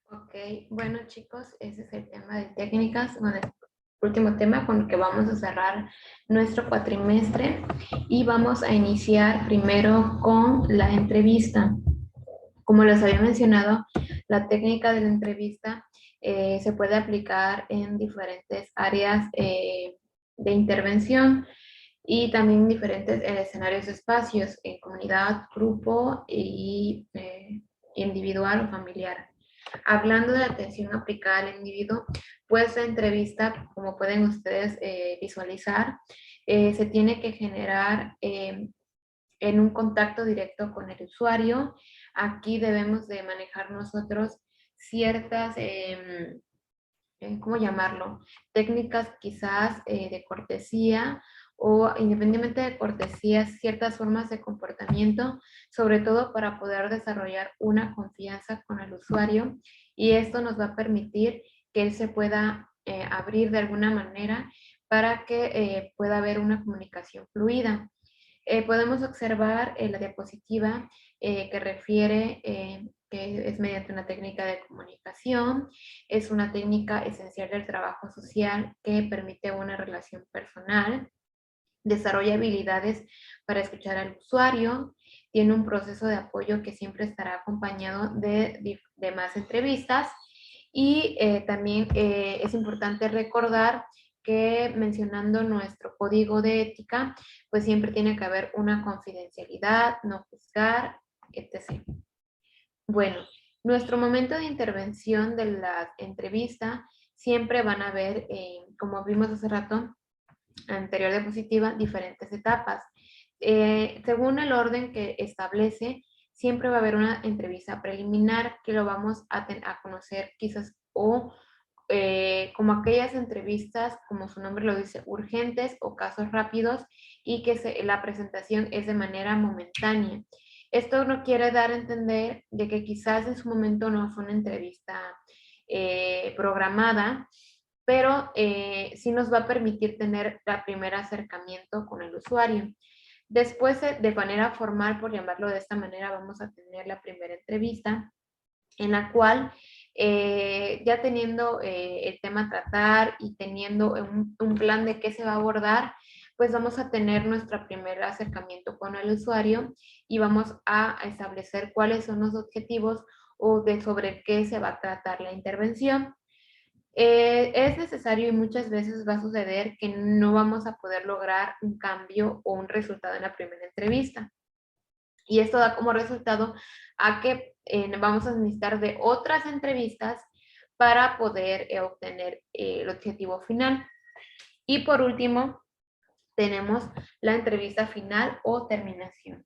Ok, bueno chicos, ese es el tema de técnicas, bueno, el último tema con el que vamos a cerrar nuestro cuatrimestre y vamos a iniciar primero con la entrevista. Como les había mencionado, la técnica de la entrevista se puede aplicar en diferentes áreas de intervención y también en diferentes escenarios, espacios, en comunidad, grupo y individual o familiar. Hablando de atención aplicada al individuo, pues la entrevista, como pueden ustedes visualizar, se tiene que generar en un contacto directo con el usuario. Aquí debemos de manejar nosotros ciertas, ¿cómo llamarlo? Técnicas quizás de cortesía o independientemente de cortesía, ciertas formas de comportamiento, sobre todo para poder desarrollar una confianza con el usuario y esto nos va a permitir que él se pueda abrir de alguna manera para que pueda haber una comunicación fluida. Podemos observar la diapositiva que refiere que es mediante una técnica de comunicación, es una técnica esencial del trabajo social que permite una relación personal, desarrolla habilidades para escuchar al usuario, tiene un proceso de apoyo que siempre estará acompañado de más entrevistas y también es importante recordar que mencionando nuestro código de ética, pues siempre tiene que haber una confidencialidad, no juzgar, etc. Bueno, nuestro momento de intervención de la entrevista siempre van a haber, como vimos hace rato, anterior diapositiva, diferentes etapas. Según el orden que establece, siempre va a haber una entrevista preliminar que lo vamos a conocer quizás o como aquellas entrevistas, como su nombre lo dice, urgentes o casos rápidos y que la presentación es de manera momentánea. Esto no quiere dar a entender de que quizás en su momento no fue una entrevista programada, pero sí nos va a permitir tener el primer acercamiento con el usuario. Después, de manera formal, por llamarlo de esta manera, vamos a tener la primera entrevista en la cual ya teniendo el tema a tratar y teniendo un plan de qué se va a abordar, pues vamos a tener nuestro primer acercamiento con el usuario y vamos a establecer cuáles son los objetivos o de sobre qué se va a tratar la intervención. Es necesario y muchas veces va a suceder que no vamos a poder lograr un cambio o un resultado en la primera entrevista. Y esto da como resultado a que vamos a necesitar de otras entrevistas para poder obtener el objetivo final. Y por último, tenemos la entrevista final o terminación.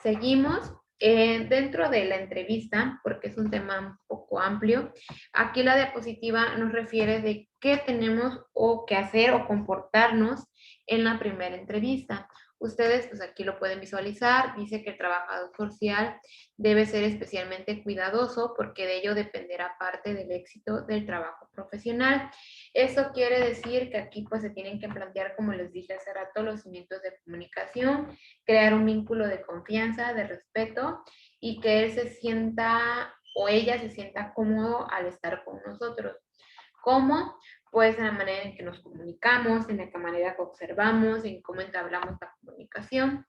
Seguimos dentro de la entrevista, porque es un tema un poco amplio. Aquí la diapositiva nos refiere de qué tenemos o qué hacer o comportarnos en la primera entrevista. Ustedes, pues aquí lo pueden visualizar, dice que el trabajador social debe ser especialmente cuidadoso porque de ello dependerá parte del éxito del trabajo profesional. Eso quiere decir que aquí pues se tienen que plantear, como les dije hace rato, los cimientos de comunicación, crear un vínculo de confianza, de respeto y que él se sienta o ella se sienta cómodo al estar con nosotros. ¿Cómo? Pues en la manera en que nos comunicamos, en la manera que observamos, en cómo entablamos la comunicación.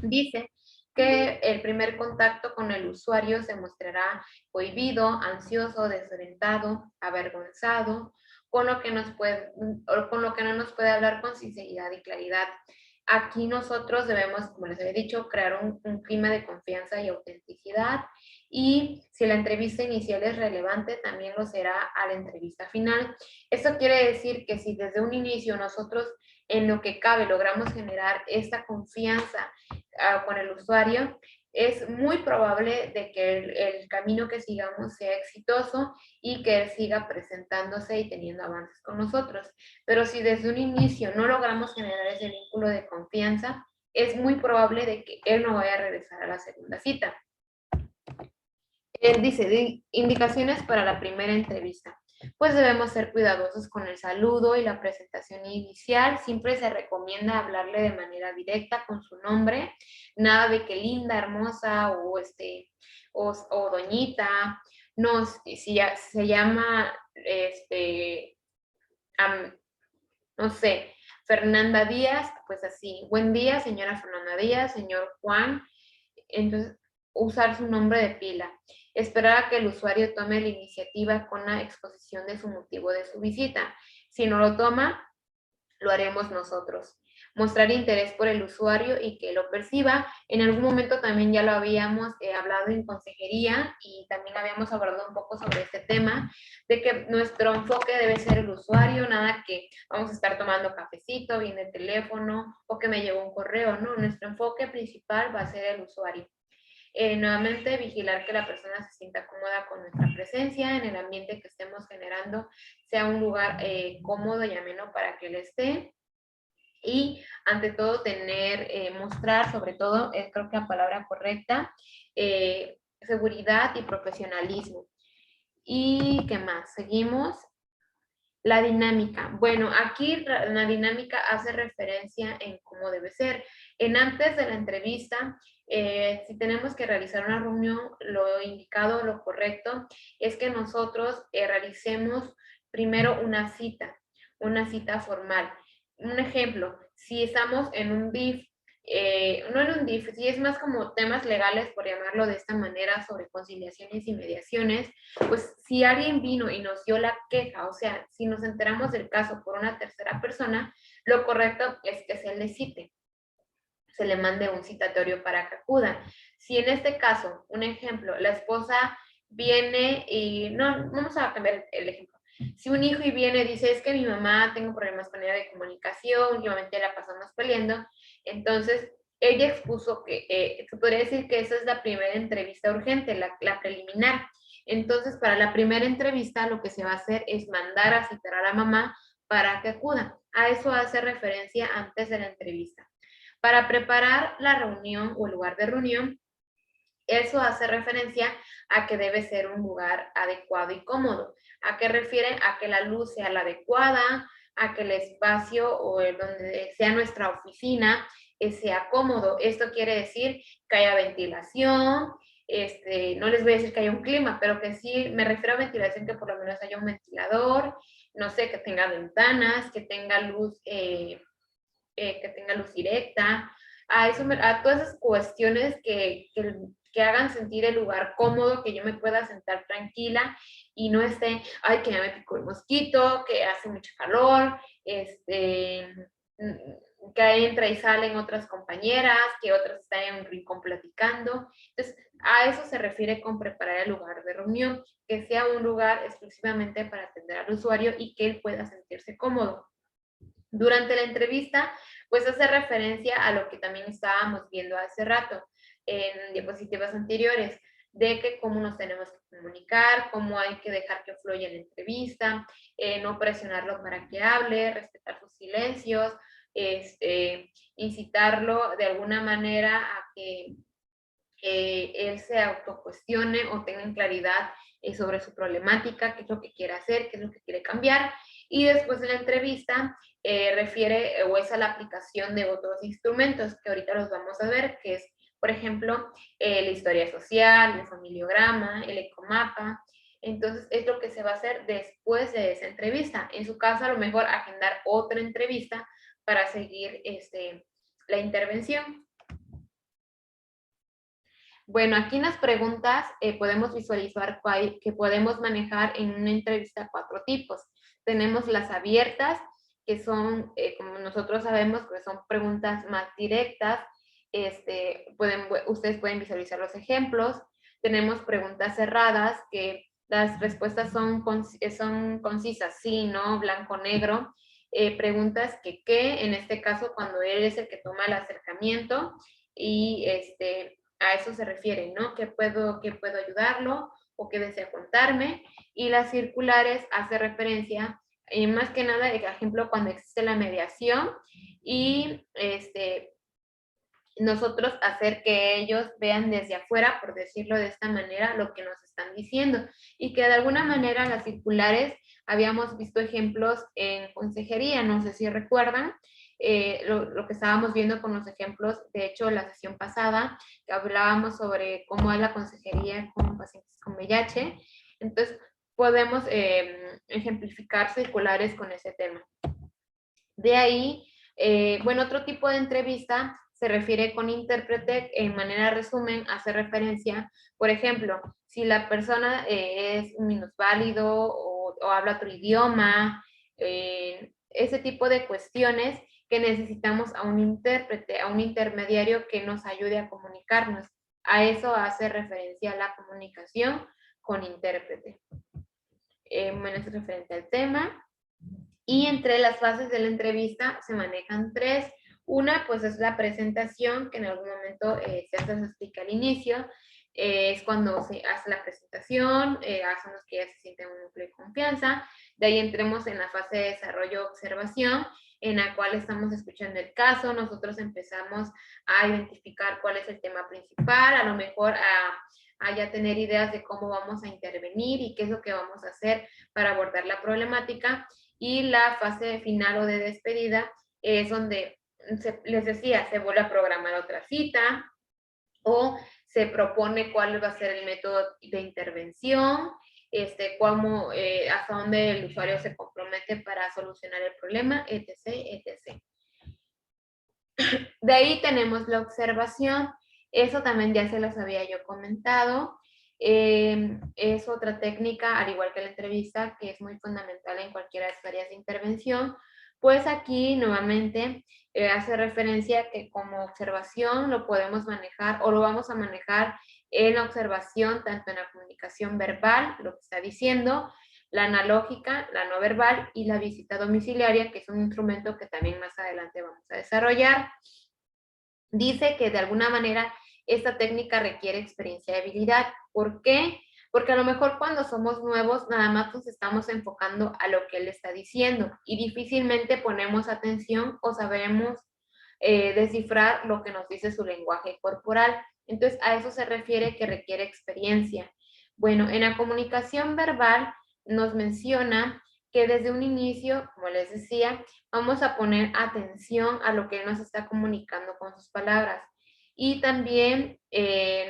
Dice que el primer contacto con el usuario se mostrará cohibido, ansioso, desorientado, avergonzado, con lo que con lo que no nos puede hablar con sinceridad y claridad. Aquí nosotros debemos, como les había dicho, crear un clima de confianza y autenticidad y si la entrevista inicial es relevante, también lo será a la entrevista final. Esto quiere decir que si desde un inicio nosotros en lo que cabe logramos generar esta confianza con el usuario, es muy probable de que el camino que sigamos sea exitoso y que él siga presentándose y teniendo avances con nosotros. Pero si desde un inicio no logramos generar ese vínculo de confianza, es muy probable de que él no vaya a regresar a la segunda cita. Él dice, indicaciones para la primera entrevista. Pues debemos ser cuidadosos con el saludo y la presentación inicial. Siempre se recomienda hablarle de manera directa con su nombre. Nada de que linda, hermosa o doñita No, si se llama, no sé, Fernanda Díaz, pues así, buen día, señora Fernanda Díaz, señor Juan, entonces usar su nombre de pila. Esperar a que el usuario tome la iniciativa con la exposición de su motivo de su visita. Si no lo toma, lo haremos nosotros. Mostrar interés por el usuario y que lo perciba. En algún momento también ya lo habíamos hablado en consejería y también habíamos abordado un poco sobre este tema, de que nuestro enfoque debe ser el usuario, nada que vamos a estar tomando cafecito, viene el teléfono o que me llegó un correo, no, nuestro enfoque principal va a ser el usuario. Nuevamente, vigilar que la persona se sienta cómoda con nuestra presencia, en el ambiente que estemos generando sea un lugar cómodo y ameno para que él esté. Y ante todo, mostrar, sobre todo, creo que la palabra correcta, seguridad y profesionalismo. ¿Y qué más? Seguimos. La dinámica. Bueno, aquí la dinámica hace referencia en cómo debe ser. En antes de la entrevista, si tenemos que realizar una reunión, lo indicado, lo correcto, es que nosotros realicemos primero una cita formal. Un ejemplo, si estamos en un DIF, no en un DIF, si es más como temas legales, por llamarlo de esta manera, sobre conciliaciones y mediaciones, pues si alguien vino y nos dio la queja, o sea, si nos enteramos del caso por una tercera persona, lo correcto es que se le cite, se le mande un citatorio para que acuda. Si en este caso, un ejemplo, la esposa viene y, no, vamos a cambiar el ejemplo. Si un hijo y viene y dice, es que mi mamá, tengo problemas con ella de comunicación, últimamente la pasamos peleando, entonces ella expuso que, se podría decir que esa es la primera entrevista urgente, la preliminar. Entonces, para la primera entrevista, lo que se va a hacer es mandar a citar a la mamá para que acuda. A eso hace referencia antes de la entrevista. Para preparar la reunión o el lugar de reunión, eso hace referencia a que debe ser un lugar adecuado y cómodo. ¿A qué refiere? A que la luz sea la adecuada, a que el espacio o el donde sea nuestra oficina sea cómodo. Esto quiere decir que haya ventilación, no les voy a decir que haya un clima, pero que sí me refiero a ventilación, que por lo menos haya un ventilador, no sé, que tenga ventanas, que tenga luz directa, a todas esas cuestiones que hagan sentir el lugar cómodo, que yo me pueda sentar tranquila y no esté, ay, que ya me picó el mosquito, que hace mucho calor, que entra y salen otras compañeras, que otras están en un rincón platicando. Entonces, a eso se refiere con preparar el lugar de reunión, que sea un lugar exclusivamente para atender al usuario y que él pueda sentirse cómodo. Durante la entrevista, pues hace referencia a lo que también estábamos viendo hace rato en diapositivas anteriores, de que cómo nos tenemos que comunicar, cómo hay que dejar que fluya la entrevista, no presionarlo para que hable, respetar sus silencios, incitarlo de alguna manera a que él se autocuestione o tenga claridad sobre su problemática, qué es lo que quiere hacer, qué es lo que quiere cambiar. Y después de la entrevista refiere o es a la aplicación de otros instrumentos que ahorita los vamos a ver, que es, por ejemplo, la historia social, el familiograma, el ecomapa. Entonces, es lo que se va a hacer después de esa entrevista. En su caso, a lo mejor agendar otra entrevista para seguir la intervención. Bueno, aquí en las preguntas podemos visualizar que podemos manejar en una entrevista 4 tipos. Tenemos las abiertas, que son, como nosotros sabemos, que son preguntas más directas. Ustedes pueden visualizar los ejemplos. Tenemos preguntas cerradas, que las respuestas son concisas, sí, no, blanco, negro. Preguntas que, en este caso, cuando él es el que toma el acercamiento y a eso se refiere, ¿no? ¿Qué puedo ayudarlo o qué desea contarme? Y las circulares hace referencia, más que nada, por ejemplo, cuando existe la mediación y nosotros hacer que ellos vean desde afuera, por decirlo de esta manera, lo que nos están diciendo. Y que de alguna manera las circulares, habíamos visto ejemplos en consejería, no sé si recuerdan, lo que estábamos viendo con los ejemplos, de hecho, la sesión pasada, que hablábamos sobre cómo es la consejería con pacientes con VIH, Entonces, podemos ejemplificar circulares con ese tema. De ahí, bueno, otro tipo de entrevista se refiere con intérprete, en manera de resumen, hace referencia, por ejemplo, si la persona es un minusválido o habla otro idioma, ese tipo de cuestiones que necesitamos a un intérprete, a un intermediario que nos ayude a comunicarnos. A eso hace referencia la comunicación con intérprete. Bueno, es referente al tema. Y entre las fases de la entrevista se manejan tres. Una, pues es la presentación, que en algún momento se explica al inicio. Es cuando se hace la presentación, hacemos que ya se sienten un núcleo de confianza. De ahí entremos en la fase de desarrollo-observación, en la cual estamos escuchando el caso. Nosotros empezamos a identificar cuál es el tema principal, a lo mejor a ya tener ideas de cómo vamos a intervenir y qué es lo que vamos a hacer para abordar la problemática. Y la fase final o de despedida es donde les decía, se vuelve a programar otra cita o se propone cuál va a ser el método de intervención, cómo, hasta dónde el usuario se compromete para solucionar el problema, etc., etc. De ahí tenemos la observación. Eso también ya se los había yo comentado. Es otra técnica, al igual que la entrevista, que es muy fundamental en cualquiera de las áreas de intervención. Pues aquí nuevamente hace referencia que como observación lo podemos manejar o lo vamos a manejar en la observación, tanto en la comunicación verbal, lo que está diciendo, la analógica, la no verbal y la visita domiciliaria, que es un instrumento que también más adelante vamos a desarrollar. Dice que de alguna manera esta técnica requiere experiencia y habilidad. ¿Por qué? Porque a lo mejor cuando somos nuevos nada más nos estamos enfocando a lo que él está diciendo y difícilmente ponemos atención o sabremos descifrar lo que nos dice su lenguaje corporal. Entonces a eso se refiere que requiere experiencia. Bueno, en la comunicación verbal nos menciona que desde un inicio, como les decía, vamos a poner atención a lo que él nos está comunicando con sus palabras. Y también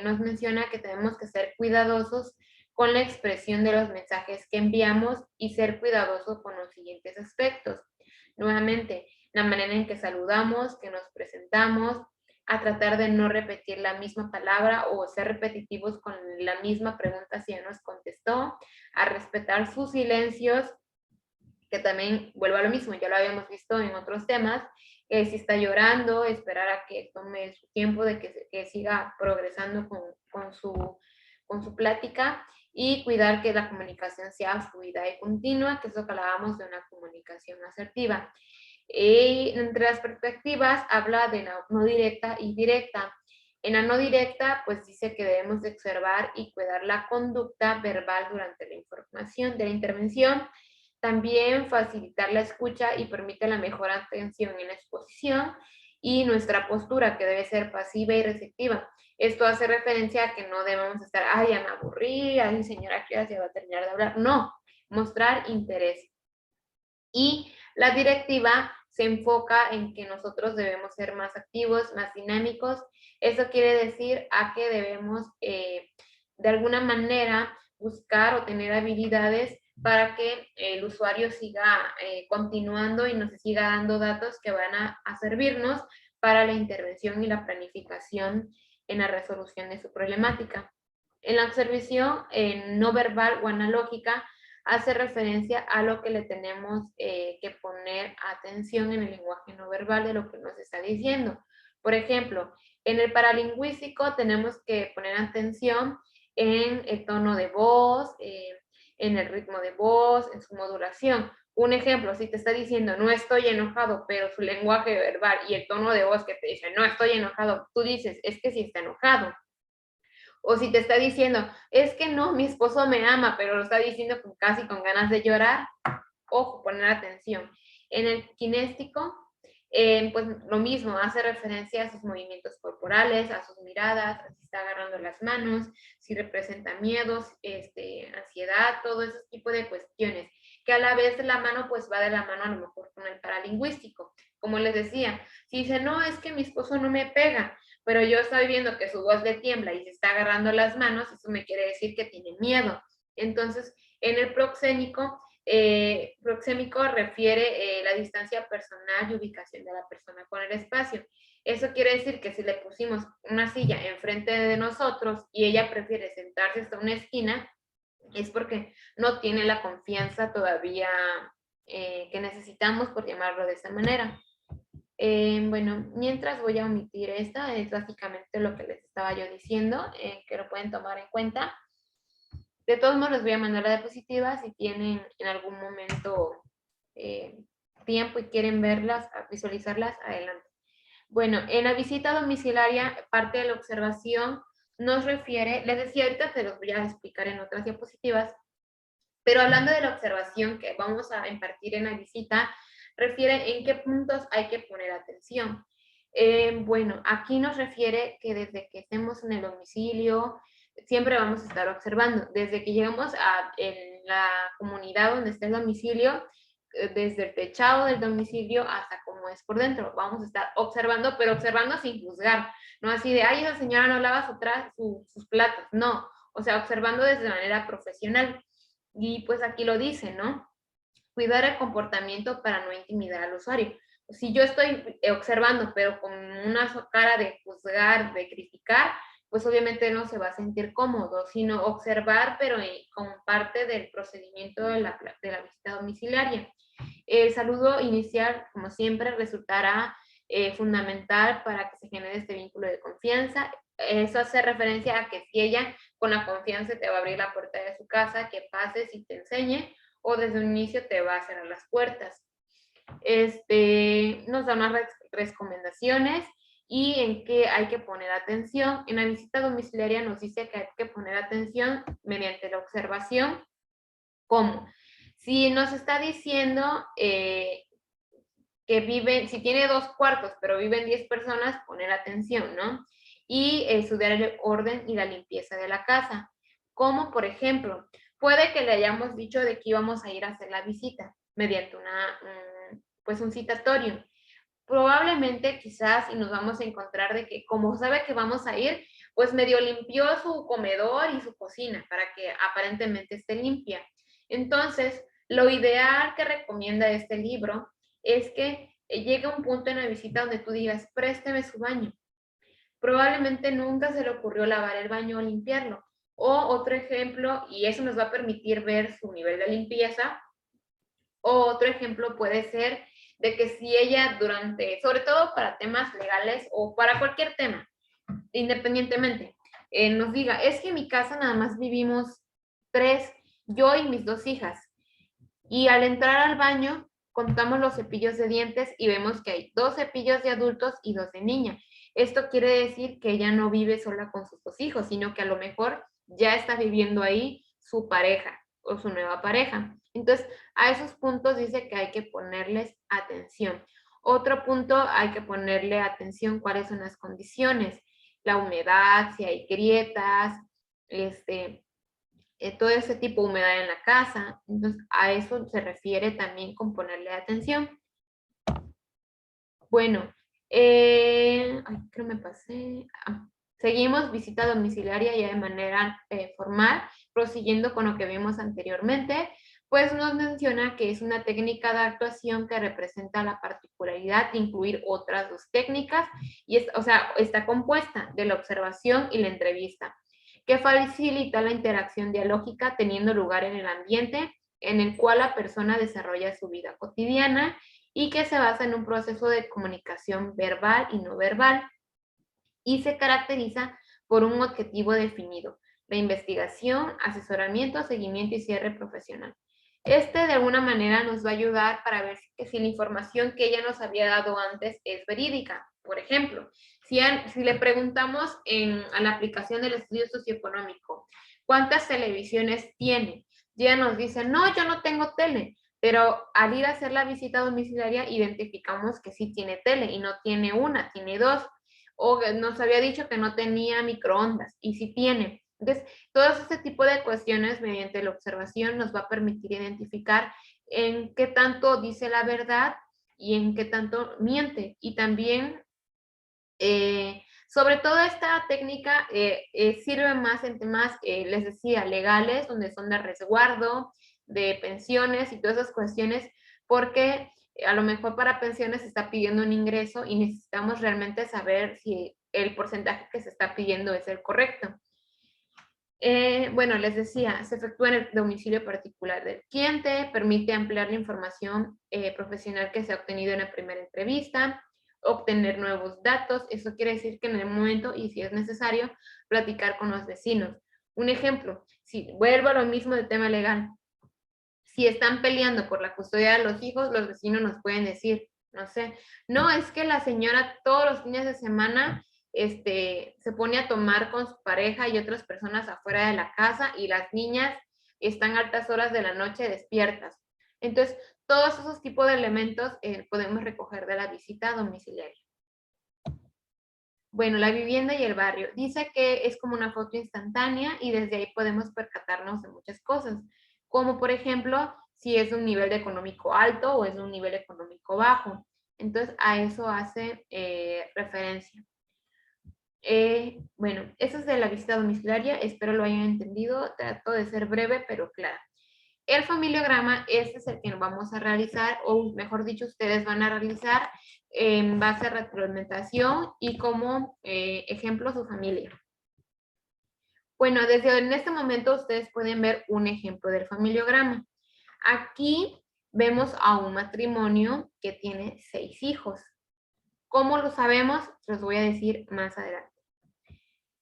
nos menciona que tenemos que ser cuidadosos con la expresión de los mensajes que enviamos y ser cuidadosos con los siguientes aspectos. Nuevamente, la manera en que saludamos, que nos presentamos, a tratar de no repetir la misma palabra o ser repetitivos con la misma pregunta si ya nos contestó, a respetar sus silencios, que también vuelvo a lo mismo, ya lo habíamos visto en otros temas, si está llorando, esperar a que tome su tiempo de que siga progresando con su plática y cuidar que la comunicación sea fluida y continua, que es lo que hablábamos de una comunicación asertiva. Entre las perspectivas habla de la no directa y directa. En la no directa, pues dice que debemos de observar y cuidar la conducta verbal durante la información de la intervención. También facilitar la escucha y permite la mejor atención en la exposición y nuestra postura, que debe ser pasiva y receptiva. Esto hace referencia a que no debemos estar, ay, ya me aburrí, ay, señora, ¿qué ya va a terminar de hablar? No, mostrar interés. Y la directiva se enfoca en que nosotros debemos ser más activos, más dinámicos. Eso quiere decir a que debemos, de alguna manera, buscar o tener habilidades para que el usuario siga continuando y nos siga dando datos que van a servirnos para la intervención y la planificación en la resolución de su problemática. En la observación no verbal o analógica, hace referencia a lo que le tenemos que poner atención en el lenguaje no verbal de lo que nos está diciendo. Por ejemplo, en el paralingüístico tenemos que poner atención en el tono de voz, en el ritmo de voz, en su modulación. Un ejemplo, si te está diciendo no estoy enojado, pero su lenguaje verbal y el tono de voz que te dice no estoy enojado, tú dices es que sí está enojado. O si te está diciendo, es que no, mi esposo me ama, pero lo está diciendo casi con ganas de llorar, ojo, poner atención. En el kinéstico, pues lo mismo, hace referencia a sus movimientos corporales, a sus miradas, si está agarrando las manos, si representa miedos, ansiedad, todo ese tipo de cuestiones. Que a la vez la mano pues va de la mano a lo mejor con el paralingüístico. Como les decía, si dice, no, es que mi esposo no me pega, pero yo estoy viendo que su voz le tiembla y se está agarrando las manos, eso me quiere decir que tiene miedo. Entonces, en el proxémico refiere la distancia personal y ubicación de la persona con el espacio. Eso quiere decir que si le pusimos una silla enfrente de nosotros y ella prefiere sentarse hasta una esquina, es porque no tiene la confianza todavía que necesitamos, por llamarlo de esa manera. Bueno, mientras voy a omitir esta, es básicamente lo que les estaba yo diciendo, que lo pueden tomar en cuenta. De todos modos, les voy a mandar la diapositiva si tienen en algún momento tiempo y quieren verlas, visualizarlas, adelante. Bueno, en la visita domiciliaria, parte de la observación nos refiere, les decía ahorita, te los voy a explicar en otras diapositivas, pero hablando de la observación que vamos a impartir en la visita, refiere en qué puntos hay que poner atención. Bueno, aquí nos refiere que desde que estemos en el domicilio, siempre vamos a estar observando. Desde que llegamos en la comunidad donde está el domicilio, desde el techado del domicilio hasta cómo es por dentro. Vamos a estar observando, pero observando sin juzgar. No así de, ay, esa señora no lava sus platos. No, o sea, observando desde manera profesional. Y pues aquí lo dice, ¿no? Cuidar el comportamiento para no intimidar al usuario. Si yo estoy observando, pero con una cara de juzgar, de criticar, pues obviamente no se va a sentir cómodo, sino observar, pero como parte del procedimiento de la visita domiciliaria. El saludo inicial, como siempre, resultará fundamental para que se genere este vínculo de confianza. Eso hace referencia a que si ella con la confianza te va a abrir la puerta de su casa, que pases y te enseñe, o desde un inicio te va a cerrar las puertas. Nos da unas recomendaciones y en qué hay que poner atención. En la visita domiciliaria nos dice que hay que poner atención mediante la observación. ¿Cómo? Si nos está diciendo que viven, si tiene 2 cuartos, pero viven 10 personas, poner atención, ¿no? Y estudiar el orden y la limpieza de la casa. Como, por ejemplo, puede que le hayamos dicho de que íbamos a ir a hacer la visita mediante pues un citatorio. Probablemente, quizás, y nos vamos a encontrar de que, como sabe que vamos a ir, pues medio limpió su comedor y su cocina para que aparentemente esté limpia. Entonces, lo ideal que recomienda este libro es que llegue un punto en la visita donde tú digas, présteme su baño. Probablemente nunca se le ocurrió lavar el baño o limpiarlo. O otro ejemplo, y eso nos va a permitir ver su nivel de limpieza. O otro ejemplo puede ser de que si ella sobre todo para temas legales o para cualquier tema, independientemente, nos diga, es que en mi casa nada más vivimos 3, yo y mis 2 hijas. Y al entrar al baño, contamos los cepillos de dientes y vemos que hay 2 cepillos de adultos y 2 de niña. Esto quiere decir que ella no vive sola con sus 2 hijos, sino que a lo mejor ya está viviendo ahí su pareja o su nueva pareja. Entonces, a esos puntos dice que hay que ponerles atención. Otro punto, hay que ponerle atención cuáles son las condiciones, la humedad, si hay grietas, todo ese tipo de humedad en la casa. Entonces, a eso se refiere también con ponerle atención. Bueno, creo me pasé. Seguimos visita domiciliaria ya de manera formal, prosiguiendo con lo que vimos anteriormente, pues nos menciona que es una técnica de actuación que representa la particularidad de incluir otras 2 técnicas, y está compuesta de la observación y la entrevista, que facilita la interacción dialógica teniendo lugar en el ambiente en el cual la persona desarrolla su vida cotidiana y que se basa en un proceso de comunicación verbal y no verbal y se caracteriza por un objetivo definido, la investigación, asesoramiento, seguimiento y cierre profesional. De alguna manera nos va a ayudar para ver si la información que ella nos había dado antes es verídica. Por ejemplo, si le preguntamos a la aplicación del estudio socioeconómico, ¿cuántas televisiones tiene? Y ella nos dice, no, yo no tengo tele, pero al ir a hacer la visita domiciliaria identificamos que sí tiene tele y no tiene una, tiene 2. O nos había dicho que no tenía microondas y sí tiene. Entonces, todo este tipo de cuestiones mediante la observación nos va a permitir identificar en qué tanto dice la verdad y en qué tanto miente. Y también Sobre todo esta técnica sirve más en temas, les decía, legales, donde son de resguardo, de pensiones y todas esas cuestiones, porque a lo mejor para pensiones se está pidiendo un ingreso y necesitamos realmente saber si el porcentaje que se está pidiendo es el correcto. Bueno, les decía, se efectúa en el domicilio particular del cliente, permite ampliar la información profesional que se ha obtenido en la primera entrevista, obtener nuevos datos, eso quiere decir que en el momento, y si es necesario, platicar con los vecinos. Un ejemplo, si vuelvo a lo mismo del tema legal, si están peleando por la custodia de los hijos, los vecinos nos pueden decir, no sé, no, es que la señora todos los fines de semana se pone a tomar con su pareja y otras personas afuera de la casa y las niñas están a altas horas de la noche despiertas. Entonces, todos esos tipos de elementos podemos recoger de la visita domiciliaria. Bueno, la vivienda y el barrio. Dice que es como una foto instantánea y desde ahí podemos percatarnos de muchas cosas, como por ejemplo, si es un nivel económico alto o es un nivel económico bajo. Entonces, a eso hace referencia. Bueno, eso es de la visita domiciliaria, espero lo hayan entendido, trato de ser breve pero clara. El familiograma, este es el que vamos a realizar, o mejor dicho, ustedes van a realizar en base a retroalimentación y como ejemplo su familia. Bueno, desde en este momento ustedes pueden ver un ejemplo del familiograma. Aquí vemos a un matrimonio que tiene 6 hijos. ¿Cómo lo sabemos? Les voy a decir más adelante.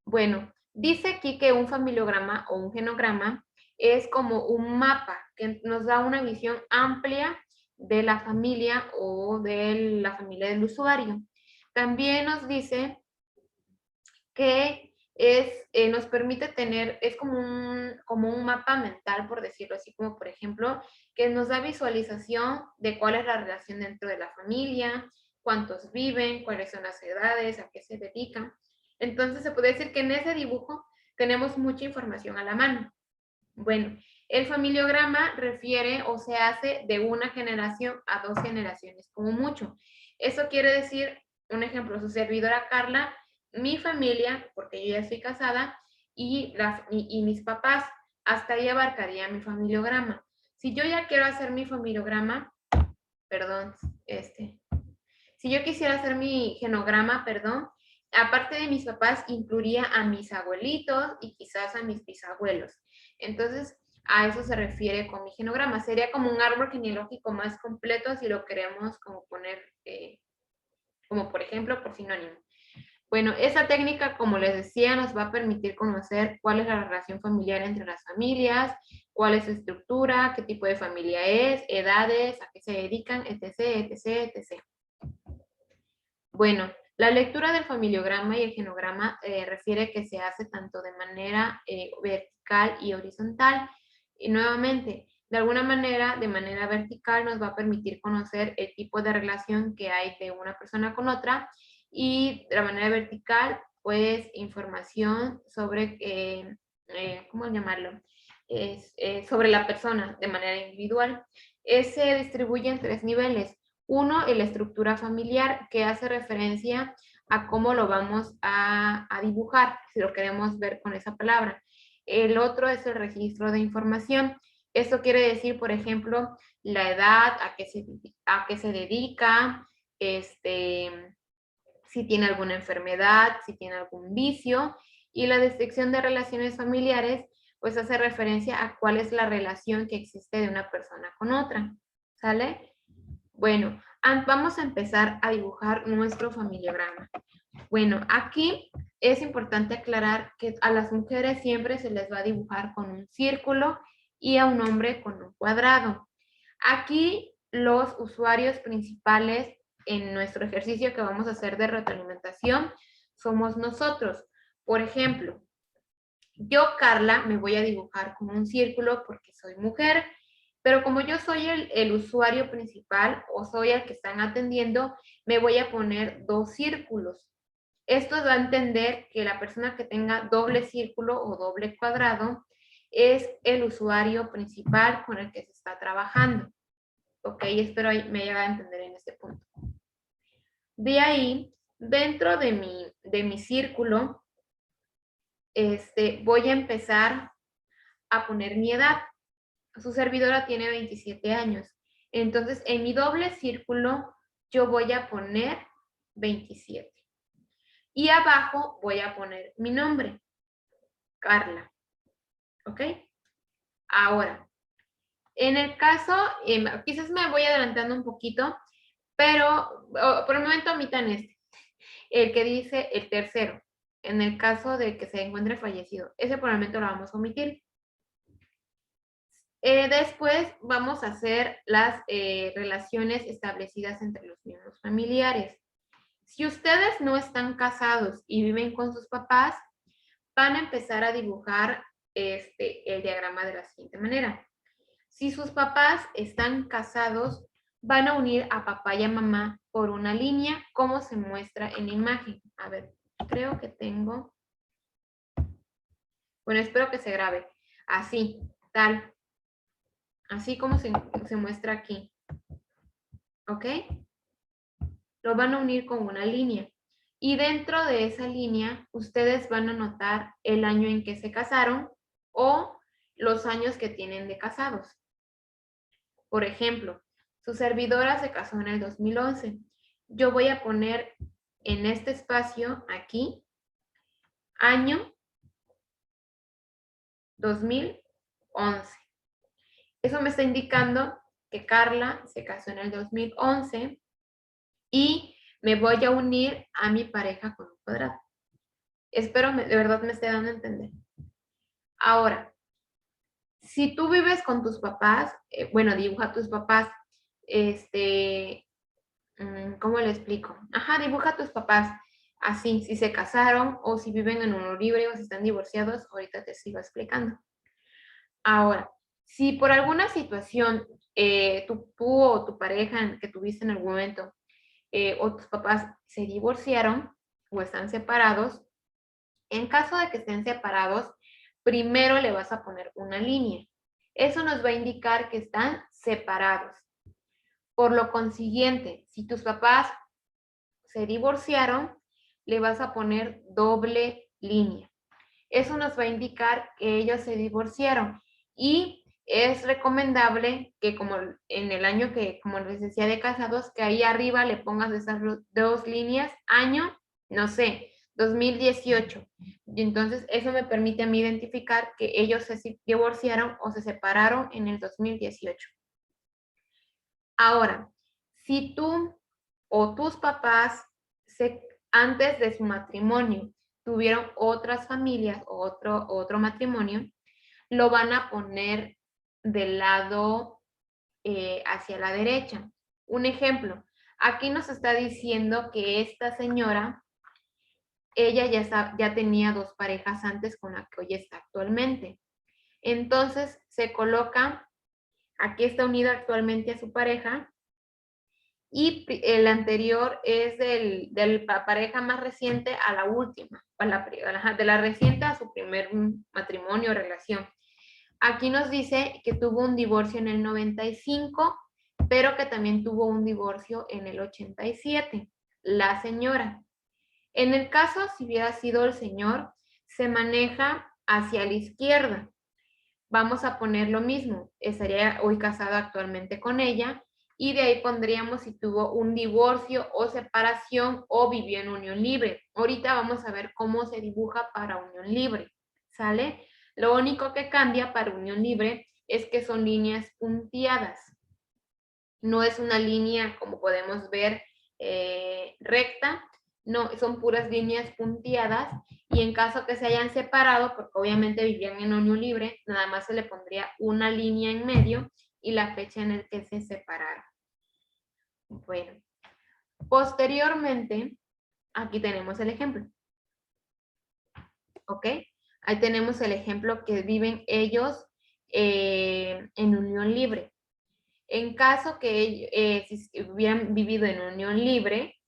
Bueno, dice aquí que un familiograma o un genograma es como un mapa que nos da una visión amplia de la familia o de la familia del usuario. También nos dice que nos permite tener, es como un mapa mental, por decirlo así, como por ejemplo, que nos da visualización de cuál es la relación dentro de la familia, cuántos viven, cuáles son las edades, a qué se dedican. Entonces se puede decir que en ese dibujo tenemos mucha información a la mano. Bueno, el familiograma refiere o se hace de una generación a 2 generaciones, como mucho. Eso quiere decir, un ejemplo, su servidora Carla, mi familia, porque yo ya estoy casada, y mis papás, hasta ahí abarcaría mi familiograma. Si yo ya quiero hacer mi familiograma, perdón, si yo quisiera hacer mi genograma, perdón, aparte de mis papás, incluiría a mis abuelitos y quizás a mis bisabuelos. Entonces, a eso se refiere con mi genograma. Sería como un árbol genealógico más completo si lo queremos como poner, como por ejemplo, por sinónimo. Bueno, esa técnica, como les decía, nos va a permitir conocer cuál es la relación familiar entre las familias, cuál es su estructura, qué tipo de familia es, edades, a qué se dedican, etc., etc., etc. Bueno, la lectura del familiograma y el genograma refiere que se hace tanto de manera vertical y horizontal. Y nuevamente, de alguna manera, de manera vertical nos va a permitir conocer el tipo de relación que hay de una persona con otra y de la manera vertical, pues, información sobre, ¿cómo llamarlo? Sobre la persona de manera individual. Se distribuye en 3 niveles. Uno, en la estructura familiar, que hace referencia a cómo lo vamos a dibujar, si lo queremos ver con esa palabra. El otro es el registro de información. Esto quiere decir, por ejemplo, la edad, a qué se dedica, si tiene alguna enfermedad, si tiene algún vicio. Y la descripción de relaciones familiares, pues hace referencia a cuál es la relación que existe de una persona con otra. ¿Sale? Bueno, vamos a empezar a dibujar nuestro familiograma. Bueno, aquí es importante aclarar que a las mujeres siempre se les va a dibujar con un círculo y a un hombre con un cuadrado. Aquí los usuarios principales en nuestro ejercicio que vamos a hacer de retroalimentación somos nosotros. Por ejemplo, yo, Carla, me voy a dibujar con un círculo porque soy mujer, pero como yo soy el usuario principal o soy el que están atendiendo, me voy a poner 2 círculos. Esto da a entender que la persona que tenga doble círculo o doble cuadrado es el usuario principal con el que se está trabajando. Ok, espero me haya a entender en este punto. De ahí Dentro de mi círculo, voy a empezar a poner mi edad. Su servidora tiene 27 años. Entonces, en mi doble círculo, yo voy a poner 27. Y abajo voy a poner mi nombre, Carla. ¿Ok? Ahora, en el caso, quizás me voy adelantando un poquito, pero por el momento omitan el que dice el tercero, en el caso de que se encuentre fallecido. Ese por el momento lo vamos a omitir. Después vamos a hacer las relaciones establecidas entre los miembros familiares. Si ustedes no están casados y viven con sus papás, van a empezar a dibujar el diagrama de la siguiente manera. Si sus papás están casados, van a unir a papá y a mamá por una línea, como se muestra en la imagen. A ver, creo que tengo. Bueno, espero que se grabe. Así, tal. Así como se muestra aquí. ¿Ok? Lo van a unir con una línea. Y dentro de esa línea, ustedes van a anotar el año en que se casaron o los años que tienen de casados. Por ejemplo, su servidora se casó en el 2011. Yo voy a poner en este espacio aquí, año 2011. Eso me está indicando que Carla se casó en el 2011 y me voy a unir a mi pareja con un cuadrado. Espero de verdad me esté dando a entender. Ahora, si tú vives con tus papás, bueno, dibuja a tus papás, ¿cómo le explico? Ajá, dibuja a tus papás así, si se casaron o si viven en unión libre o si están divorciados, ahorita te sigo explicando. Ahora, si por alguna situación tú o tu pareja que tuviste en algún momento o tus papás se divorciaron o están separados, en caso de que estén separados, primero le vas a poner una línea. Eso nos va a indicar que están separados. Por lo consiguiente, si tus papás se divorciaron, le vas a poner doble línea. Eso nos va a indicar que ellos se divorciaron y es recomendable que como en el año que, como les decía, de casados, que ahí arriba le pongas esas dos líneas, año, no sé, 2018. Y entonces eso me permite a mí identificar que ellos se divorciaron o se separaron en el 2018. Ahora, si tú o tus papás antes de su matrimonio tuvieron otras familias o otro matrimonio, lo van a poner del lado hacia la derecha. Un ejemplo, aquí nos está diciendo que esta señora, ella ya tenía dos parejas antes con la que hoy está actualmente. Entonces se coloca, aquí está unida actualmente a su pareja, y el anterior es de la pareja más reciente a la última, de la reciente a su primer matrimonio o relación. Aquí nos dice que tuvo un divorcio en el 95, pero que también tuvo un divorcio en el 87, la señora. En el caso, si hubiera sido el señor, se maneja hacia la izquierda. Vamos a poner lo mismo, estaría hoy casado actualmente con ella, y de ahí pondríamos si tuvo un divorcio o separación o vivió en unión libre. Ahorita vamos a ver cómo se dibuja para unión libre, ¿sale? Lo único que cambia para unión libre es que son líneas punteadas. No es una línea, como podemos ver, recta, no, son puras líneas punteadas, y en caso que se hayan separado, porque obviamente vivían en unión libre, nada más se le pondría una línea en medio y la fecha en la que se separaron. Bueno, posteriormente, aquí tenemos el ejemplo. ¿Ok? Ahí tenemos el ejemplo que viven ellos en unión libre. En caso que si hubieran vivido en unión libre,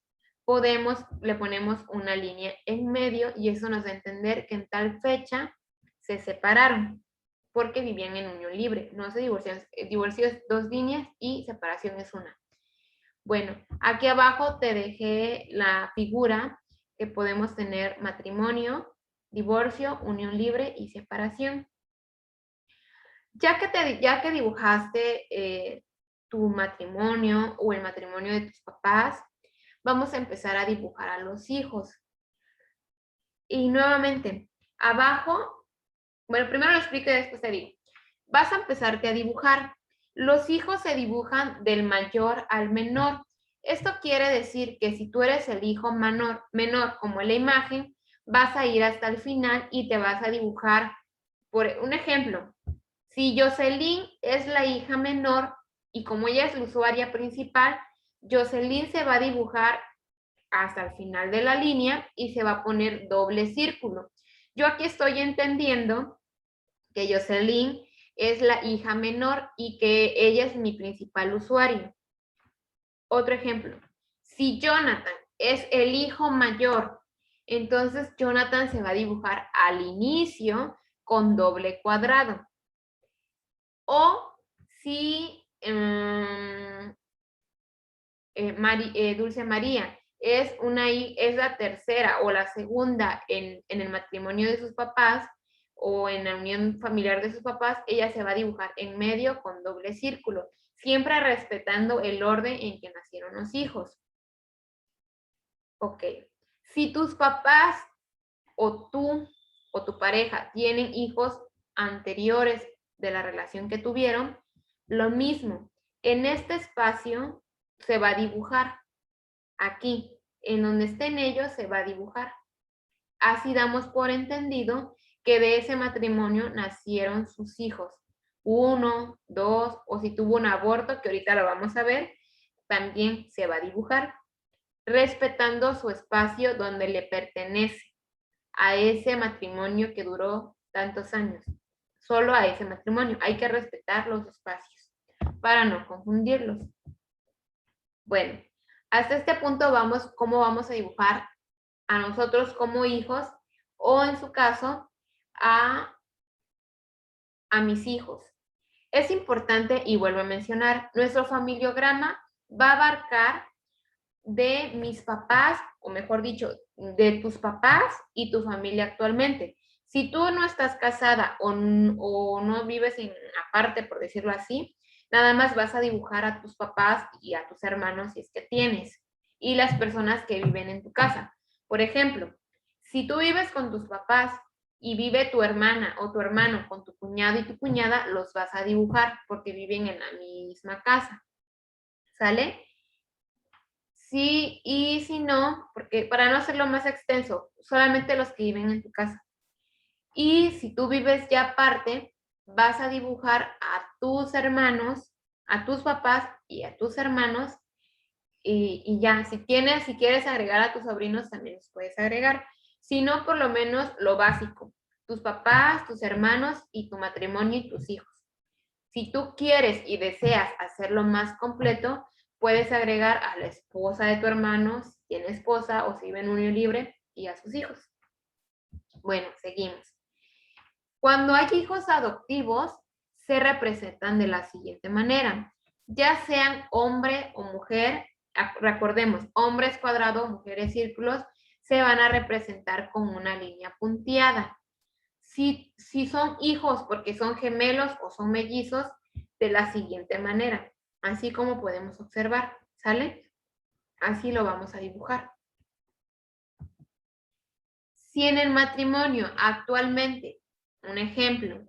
le ponemos una línea en medio y eso nos da a entender que en tal fecha se separaron porque vivían en unión libre. No se divorciaron. Divorcio es dos líneas y separación es una. Bueno, aquí abajo te dejé la figura que podemos tener matrimonio, divorcio, unión libre y separación. Ya que dibujaste tu matrimonio o el matrimonio de tus papás, vamos a empezar a dibujar a los hijos. Y nuevamente, abajo, bueno, primero lo explico y después te digo. Vas a empezarte a dibujar. Los hijos se dibujan del mayor al menor. Esto quiere decir que si tú eres el hijo menor como en la imagen, vas a ir hasta el final y te vas a dibujar, por un ejemplo, si Jocelyn es la hija menor y como ella es la usuaria principal, Jocelyn se va a dibujar hasta el final de la línea y se va a poner doble círculo. Yo aquí estoy entendiendo que Jocelyn es la hija menor y que ella es mi principal usuario. Otro ejemplo, si Jonathan es el hijo mayor, entonces Jonathan se va a dibujar al inicio con doble cuadrado. O si Dulce María es la tercera o la segunda en el matrimonio de sus papás o en la unión familiar de sus papás, ella se va a dibujar en medio con doble círculo, siempre respetando el orden en que nacieron los hijos. Ok. Si tus papás o tú o tu pareja tienen hijos anteriores de la relación que tuvieron, lo mismo. En este espacio se va a dibujar. Aquí, en donde estén ellos, se va a dibujar. Así damos por entendido que de ese matrimonio nacieron sus hijos. 1, 2, o si tuvo un aborto, que ahorita lo vamos a ver, también se va a dibujar, respetando su espacio donde le pertenece a ese matrimonio que duró tantos años. Solo a ese matrimonio. Hay que respetar los espacios para no confundirlos. Bueno, hasta este punto vamos, cómo vamos a dibujar a nosotros como hijos o en su caso a mis hijos. Es importante, y vuelvo a mencionar, nuestro familiograma va a abarcar de mis papás, o mejor dicho, de tus papás y tu familia actualmente. Si tú no estás casada o no vives en aparte, por decirlo así, nada más vas a dibujar a tus papás y a tus hermanos si es que tienes, y las personas que viven en tu casa. Por ejemplo, si tú vives con tus papás y vive tu hermana o tu hermano con tu cuñado y tu cuñada, los vas a dibujar porque viven en la misma casa. ¿Sale? Sí, y si no, porque para no hacerlo más extenso, solamente los que viven en tu casa. Y si tú vives ya aparte, vas a dibujar a tus hermanos, a tus papás y a tus hermanos. Y ya, si quieres agregar a tus sobrinos, también los puedes agregar. Si no, por lo menos lo básico. Tus papás, tus hermanos y tu matrimonio y tus hijos. Si tú quieres y deseas hacerlo más completo, puedes agregar a la esposa de tu hermano, si tiene esposa o si vive en unión libre, y a sus hijos. Bueno, seguimos. Cuando hay hijos adoptivos, se representan de la siguiente manera. Ya sean hombre o mujer, recordemos, hombres cuadrados, mujeres círculos, se van a representar con una línea punteada. Si son hijos porque son gemelos o son mellizos, de la siguiente manera, así como podemos observar, ¿sale? Así lo vamos a dibujar. Si en el matrimonio actualmente, un ejemplo,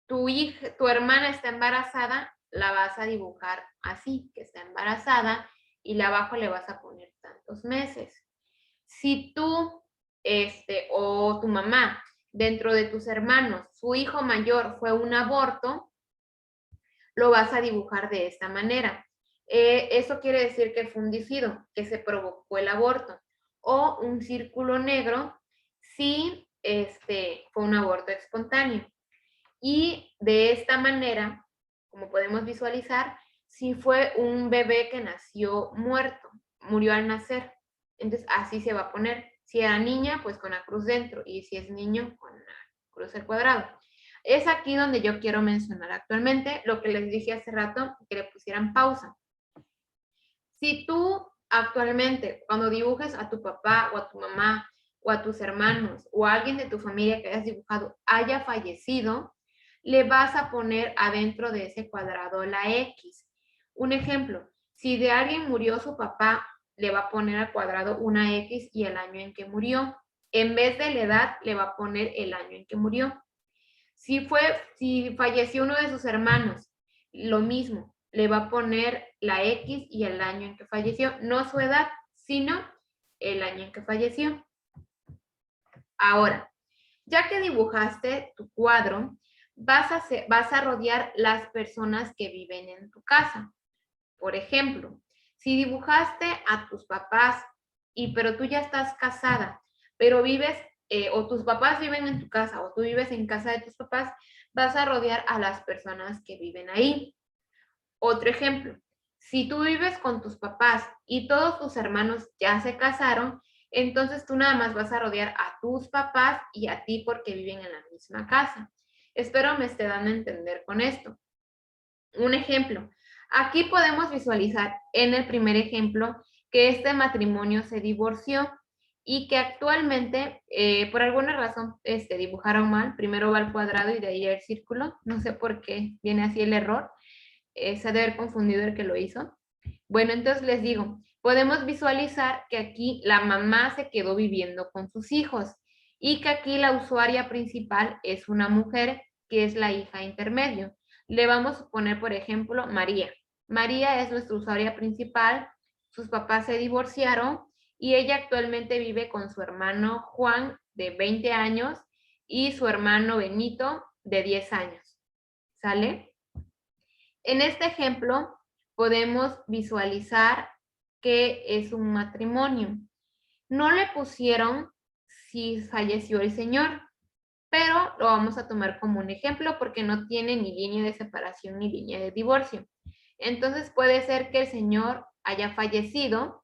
tu hermana está embarazada, la vas a dibujar así, que está embarazada, y la abajo le vas a poner tantos meses. Si tú, o tu mamá, dentro de tus hermanos, su hijo mayor fue un aborto, lo vas a dibujar de esta manera. Eso quiere decir que fue un dicido, que se provocó el aborto. O un círculo negro si fue un aborto espontáneo. Y de esta manera, como podemos visualizar, si fue un bebé que nació muerto, murió al nacer. Entonces así se va a poner. Si era niña, pues con la cruz dentro. Y si es niño, con la cruz al cuadrado. Es aquí donde yo quiero mencionar actualmente lo que les dije hace rato, que le pusieran pausa. Si tú actualmente, cuando dibujes a tu papá o a tu mamá o a tus hermanos o a alguien de tu familia que hayas dibujado haya fallecido, le vas a poner adentro de ese cuadrado la X. Un ejemplo, si de alguien murió su papá, le va a poner al cuadrado una X y el año en que murió. En vez de la edad, le va a poner el año en que murió. Si falleció uno de sus hermanos, lo mismo, le va a poner la X y el año en que falleció, no su edad, sino el año en que falleció. Ahora, ya que dibujaste tu cuadro, vas a rodear las personas que viven en tu casa. Por ejemplo, si dibujaste a tus papás, pero tú ya estás casada, pero vives, o tus papás viven en tu casa, o tú vives en casa de tus papás, vas a rodear a las personas que viven ahí. Otro ejemplo, si tú vives con tus papás y todos tus hermanos ya se casaron, entonces tú nada más vas a rodear a tus papás y a ti porque viven en la misma casa. Espero me esté dando a entender con esto. Un ejemplo, aquí podemos visualizar en el primer ejemplo que este matrimonio se divorció y que actualmente, por alguna razón, dibujaron mal. Primero va el cuadrado y de ahí el círculo. No sé por qué viene así el error. Se ha de haber confundido el que lo hizo. Bueno, entonces les digo, podemos visualizar que aquí la mamá se quedó viviendo con sus hijos y que aquí la usuaria principal es una mujer que es la hija intermedio. Le vamos a poner, por ejemplo, María. María es nuestra usuaria principal, sus papás se divorciaron y ella actualmente vive con su hermano Juan, de 20 años, y su hermano Benito, de 10 años. ¿Sale? En este ejemplo podemos visualizar que es un matrimonio. No le pusieron si falleció el señor, pero lo vamos a tomar como un ejemplo porque no tiene ni línea de separación ni línea de divorcio. Entonces puede ser que el señor haya fallecido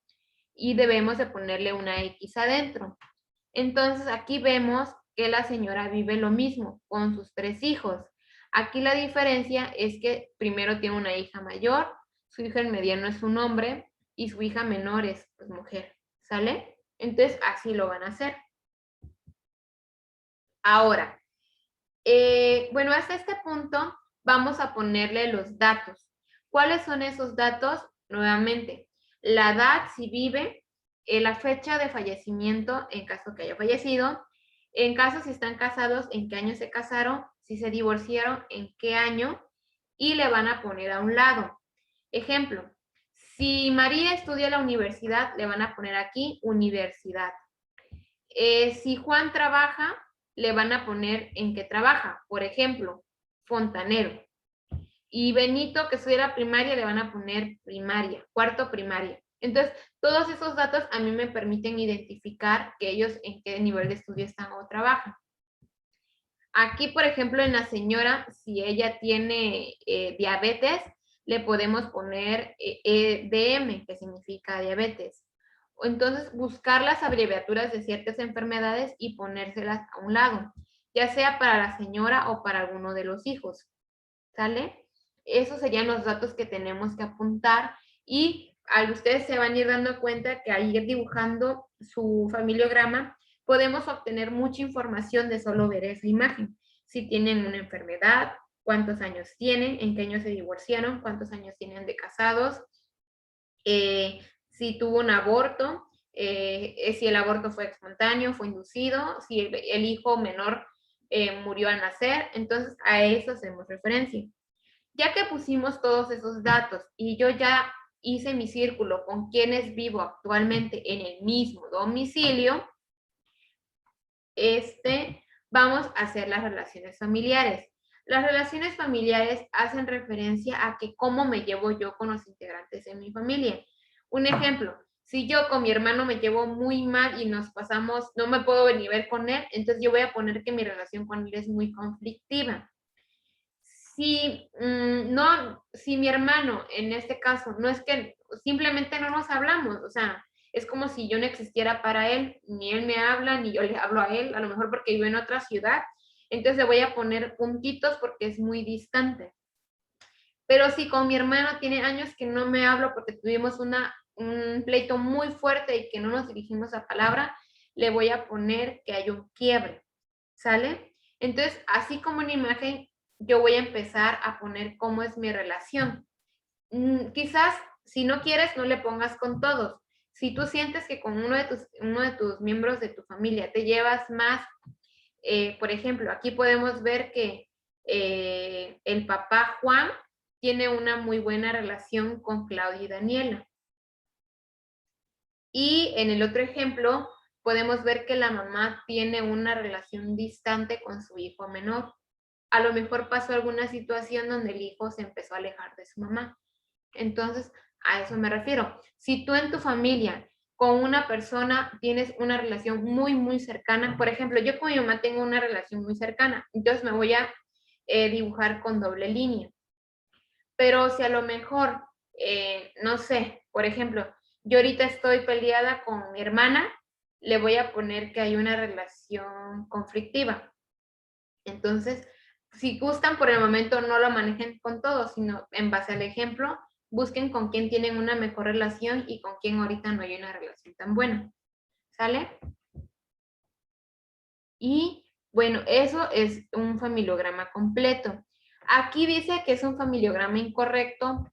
y debemos de ponerle una X adentro. Entonces aquí vemos que la señora vive lo mismo con sus 3 hijos. Aquí la diferencia es que primero tiene una hija mayor, su hija el mediano es un hombre y su hija menor es pues, mujer. ¿Sale? Entonces así lo van a hacer. Ahora, bueno, hasta este punto vamos a ponerle los datos. ¿Cuáles son esos datos? Nuevamente, la edad, si vive, la fecha de fallecimiento en caso que haya fallecido, en caso si están casados, en qué año se casaron, si se divorciaron, en qué año, y le van a poner a un lado. Ejemplo, si María estudia en la universidad, le van a poner aquí universidad. Si Juan trabaja, le van a poner en qué trabaja. Por ejemplo, fontanero. Y Benito, que estudia la primaria, le van a poner primaria, cuarto primaria. Entonces, todos esos datos a mí me permiten identificar que ellos en qué nivel de estudio están o trabajan. Aquí, por ejemplo, en la señora, si ella tiene diabetes, le podemos poner DM, que significa diabetes. Entonces, buscar las abreviaturas de ciertas enfermedades y ponérselas a un lado, ya sea para la señora o para alguno de los hijos. ¿Sale? Esos serían los datos que tenemos que apuntar y ustedes se van a ir dando cuenta que al ir dibujando su familiograma, podemos obtener mucha información de solo ver esa imagen. Si tienen una enfermedad, cuántos años tienen, en qué año se divorciaron, cuántos años tienen de casados, si tuvo un aborto, si el aborto fue espontáneo, fue inducido, si el hijo menor murió al nacer, entonces a eso hacemos referencia. Ya que pusimos todos esos datos y yo ya hice mi círculo con quienes vivo actualmente en el mismo domicilio, vamos a hacer las relaciones familiares. Las relaciones familiares hacen referencia a que cómo me llevo yo con los integrantes de mi familia. Un ejemplo, si yo con mi hermano me llevo muy mal y nos pasamos, no me puedo venir a ver con él, entonces yo voy a poner que mi relación con él es muy conflictiva. Si mi hermano, en este caso, no es que simplemente no nos hablamos, o sea, es como si yo no existiera para él, ni él me habla, ni yo le hablo a él, a lo mejor porque vive en otra ciudad, Entonces le voy a poner puntitos porque es muy distante. Pero si con mi hermano tiene años que no me hablo porque tuvimos un pleito muy fuerte y que no nos dirigimos a palabra, le voy a poner que hay un quiebre, ¿sale? Entonces, así como en imagen, yo voy a empezar a poner cómo es mi relación. Quizás, si no quieres, no le pongas con todos. Si tú sientes que con uno de tus miembros de tu familia te llevas más, por ejemplo, aquí podemos ver que el papá Juan tiene una muy buena relación con Claudia y Daniela. Y en el otro ejemplo, podemos ver que la mamá tiene una relación distante con su hijo menor. A lo mejor pasó alguna situación donde el hijo se empezó a alejar de su mamá. Entonces, a eso me refiero. Si tú en tu familia con una persona tienes una relación muy, muy cercana, por ejemplo, yo con mi mamá tengo una relación muy cercana, entonces me voy a dibujar con doble línea. Pero si a lo mejor, no sé, por ejemplo, yo ahorita estoy peleada con mi hermana, le voy a poner que hay una relación conflictiva. Entonces, si gustan, por el momento no lo manejen con todos, sino en base al ejemplo, busquen con quién tienen una mejor relación y con quién ahorita no hay una relación tan buena. ¿Sale? Y bueno, eso es un familiograma completo. Aquí dice que es un familiograma incorrecto.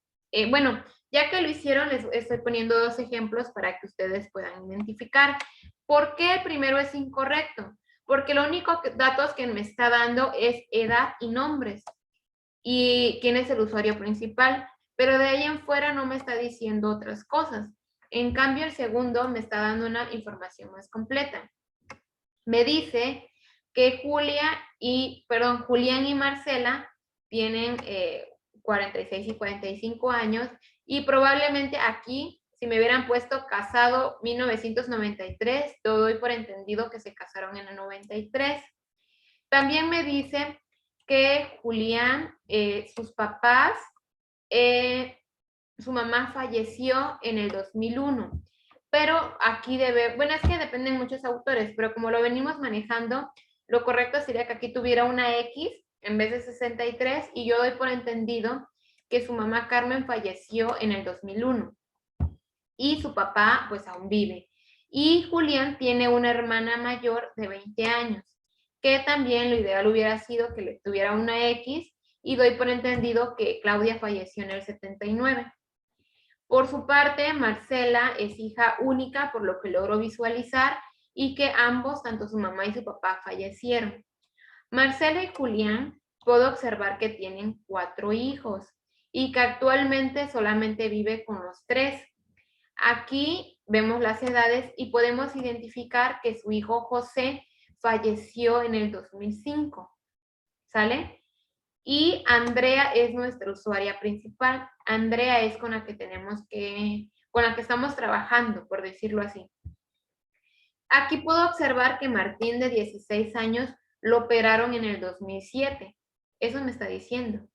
Bueno, ya que lo hicieron, les estoy poniendo dos ejemplos para que ustedes puedan identificar. ¿Por qué el primero es incorrecto? Porque lo único datos que me está dando es edad y nombres. Y quién es el usuario principal. Pero de ahí en fuera no me está diciendo otras cosas. En cambio, el segundo me está dando una información más completa. Me dice que Julián y Marcela tienen 46 y 45 años y probablemente aquí, si me hubieran puesto casado 1993, yo doy por entendido que se casaron en el 93. También me dice que Julián, sus papás, su mamá falleció en el 2001. Pero aquí bueno, es que dependen muchos autores, pero como lo venimos manejando, lo correcto sería que aquí tuviera una X en vez de 63 y yo doy por entendido que su mamá Carmen falleció en el 2001 y su papá pues aún vive. Y Julián tiene una hermana mayor de 20 años, que también lo ideal hubiera sido que le tuviera una X y doy por entendido que Claudia falleció en el 79. Por su parte, Marcela es hija única, por lo que logró visualizar, y que ambos, tanto su mamá y su papá, fallecieron. Marcela y Julián, puedo observar que tienen 4 hijos y que actualmente solamente vive con los 3. Aquí vemos las edades y podemos identificar que su hijo José falleció en el 2005. ¿Sale? Y Andrea es nuestra usuaria principal. Andrea es con la que estamos trabajando, por decirlo así. Aquí puedo observar que Martín, de 16 años, lo operaron en el 2007. Eso me está diciendo.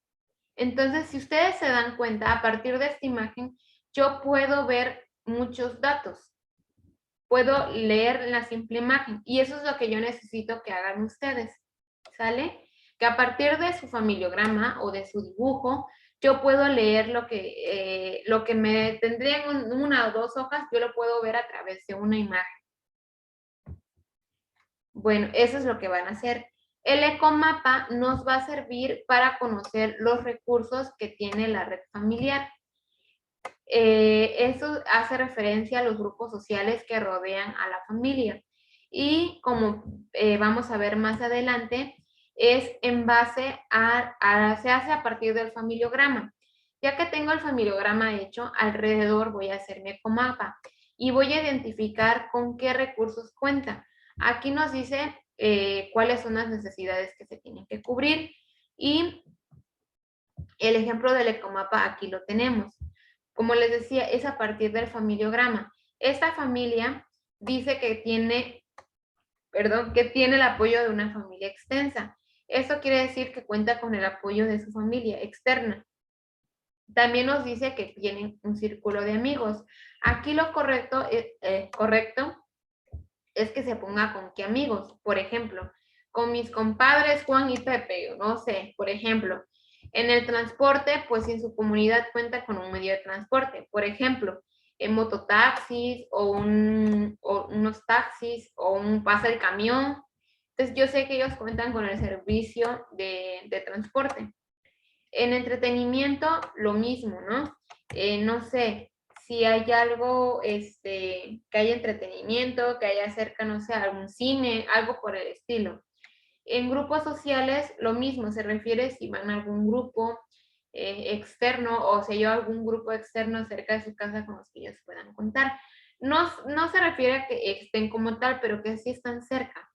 Entonces, si ustedes se dan cuenta, a partir de esta imagen, yo puedo ver muchos datos. Puedo leer la simple imagen. Y eso es lo que yo necesito que hagan ustedes. ¿Sale? Que a partir de su familiograma o de su dibujo, yo puedo leer lo que me tendría en una o dos hojas, yo lo puedo ver a través de una imagen. Bueno, eso es lo que van a hacer. El ecomapa nos va a servir para conocer los recursos que tiene la red familiar. Eso hace referencia a los grupos sociales que rodean a la familia. Y como vamos a ver más adelante, es en base se hace a partir del familiograma. Ya que tengo el familiograma hecho, alrededor voy a hacer mi ecomapa y voy a identificar con qué recursos cuenta. Aquí nos dice cuáles son las necesidades que se tienen que cubrir y el ejemplo del ecomapa aquí lo tenemos. Como les decía, es a partir del familiograma. Esta familia dice que tiene el apoyo de una familia extensa. Esto quiere decir que cuenta con el apoyo de su familia externa. También nos dice que tienen un círculo de amigos. Aquí lo correcto es que se ponga con qué amigos. Por ejemplo, con mis compadres Juan y Pepe, no sé, por ejemplo. En el transporte, pues si en su comunidad cuenta con un medio de transporte, por ejemplo, en mototaxis o unos taxis o un pasa el camión. Entonces yo sé que ellos cuentan con el servicio de transporte. En entretenimiento, lo mismo, ¿no? No sé, si hay algo, que haya entretenimiento, que haya cerca, no sé, algún cine, algo por el estilo. En grupos sociales, lo mismo, se refiere si van a algún grupo externo o si hay algún grupo externo cerca de su casa con los que ellos puedan contar. No, no se refiere a que estén como tal, pero que sí están cerca.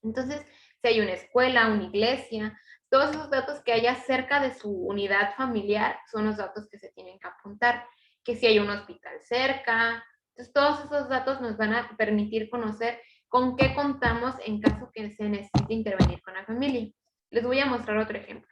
Entonces, si hay una escuela, una iglesia, todos esos datos que haya cerca de su unidad familiar son los datos que se tienen que apuntar. Que si hay un hospital cerca, entonces todos esos datos nos van a permitir conocer con qué contamos en caso que se necesite intervenir con la familia. Les voy a mostrar otro ejemplo.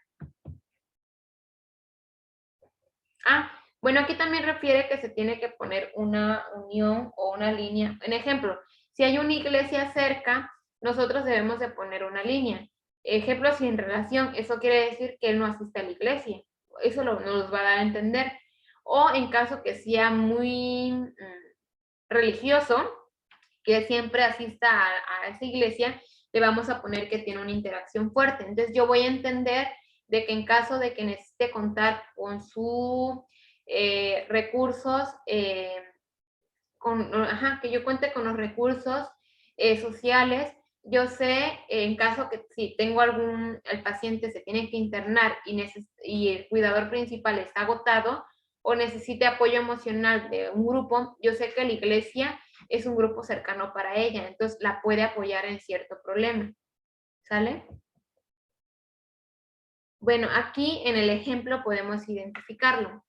Bueno, aquí también refiere que se tiene que poner una unión o una línea. En ejemplo, si hay una iglesia cerca, nosotros debemos de poner una línea. Ejemplo, sin relación, eso quiere decir que él no asiste a la iglesia. Eso nos va a dar a entender. O en caso que sea muy religioso, que siempre asista a esa iglesia, le vamos a poner que tiene una interacción fuerte. Entonces yo voy a entender de que en caso de que necesite contar con sus recursos, que yo cuente con los recursos sociales, yo sé en caso que si tengo el paciente se tiene que internar y el cuidador principal está agotado o necesite apoyo emocional de un grupo, yo sé que la iglesia es un grupo cercano para ella, entonces la puede apoyar en cierto problema. ¿Sale? Bueno, aquí en el ejemplo podemos identificarlo.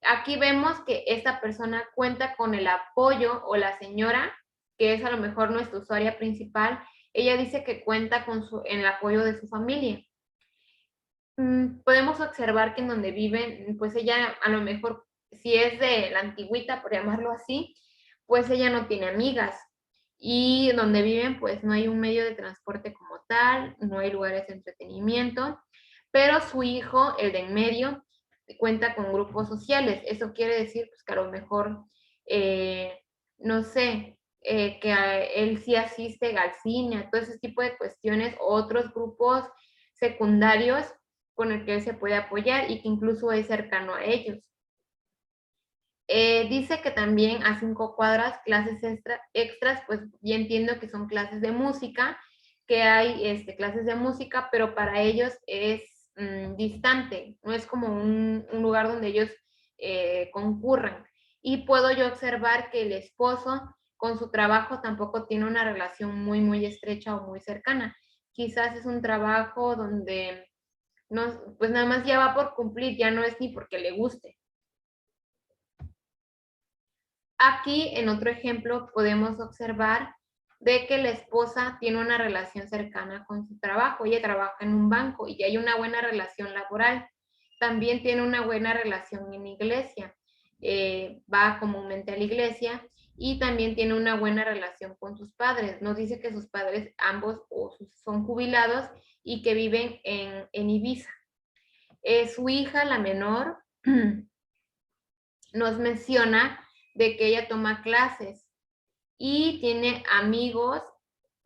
Aquí vemos que esta persona cuenta con el apoyo o la señora, que es a lo mejor nuestra usuaria principal, ella dice que cuenta con el apoyo de su familia. Podemos observar que en donde viven, pues ella a lo mejor, si es de la antigüita, por llamarlo así, pues ella no tiene amigas. Y donde viven, pues no hay un medio de transporte como tal, no hay lugares de entretenimiento, pero su hijo, el de en medio, cuenta con grupos sociales. Eso quiere decir pues, que a lo mejor, no sé, que él sí asiste al cine, a todo ese tipo de cuestiones, otros grupos secundarios con el que él se puede apoyar y que incluso es cercano a ellos. Dice que también a 5 cuadras clases extras, pues ya entiendo que son clases de música, que hay clases de música, pero para ellos es distante, no es como un lugar donde ellos concurran. Y puedo yo observar que el esposo con su trabajo tampoco tiene una relación muy, muy estrecha o muy cercana. Quizás es un trabajo donde no, pues nada más ya va por cumplir, ya no es ni porque le guste. Aquí, en otro ejemplo, podemos observar de que la esposa tiene una relación cercana con su trabajo. Ella trabaja en un banco y hay una buena relación laboral. También tiene una buena relación en la iglesia. Va comúnmente a la iglesia y también tiene una buena relación con sus padres. Nos dice que sus padres ambos son jubilados y que viven en Ibiza. Su hija, la menor, nos menciona de que ella toma clases y tiene amigos